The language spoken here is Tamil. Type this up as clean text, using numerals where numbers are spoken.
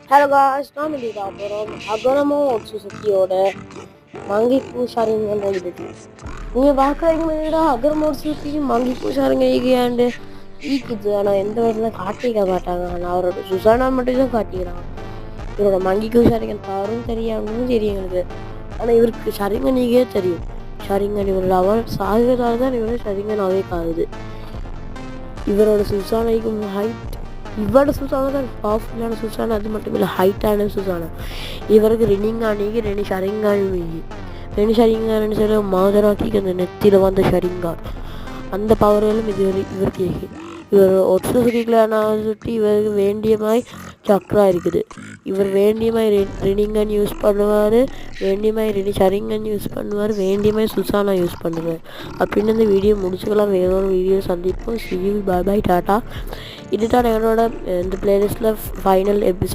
Hello guys, நான் இன்னைக்கு அப்புறம் அகரமும் சுசுக்கியோட மங்கிக்கு ஷாரிங்கன் எழுதிட்டு நீங்கள் பார்க்குறீங்க அகரமோட சுசுக்கி மங்கிக்கு ஷாரிங்க ஈகியாண்டு ஈக்குது. ஆனால் எந்த விதத்துல காட்டிக்க மாட்டாங்க. ஆனால் அவரோட சுசானா மட்டும் தான் காட்டிக்கிறாங்க. இவரோட மங்கிக்கு ஷாரிங்கன் தவறும் தெரியாமலும் தெரியும் எங்களுக்கு. ஆனால் இவருக்கு ஷரிங்கன் ஈகே தெரியும். ஷரிங்கன் இவரோட அவர் சாகுறதால தான் இவரோட ஷரிங்கனாகவே காணுது. இவரோட சுசானைக்கும் ஹைட் இவரோட சுசானா தான் பவர்ஃபுல்லான சுசானா, அது மட்டும் இல்லை ஹைட்டான சுசானா. இவருக்கு ரெனிங்கானிக்கு ரெண்டு ஷரிங்கான் ரெண்டு ஷரிங்கான்னு சொல்லி மாதராக்கிக்கு அந்த நெத்தியில் வந்த ஷரிங்கான் அந்த பவர்களும் இவருக்கு இவர் ஒட்சுகிக்கலான சுட்டி இவருக்கு வேண்டிய மாதிரி சக்ரா இருக்குது. இவர் வேண்டிய மாதிரி ரெனிங்கன் யூஸ் பண்ணுவார், வேண்டிய மாதிரி ரெண்டு ஷரிங்கன் யூஸ் பண்ணுவார், வேண்டிய மாதிரி சுசானா யூஸ் பண்ணுவார். அப்படின்னு இந்த வீடியோ முடிச்சுக்கலாம். வேற ஒரு வீடியோ சந்திப்போம். C you, bye bye, tata. இதுதான் என்னோட இந்த பிளேலிஸ்ட்டில் ஃபைனல் எபிசோட்.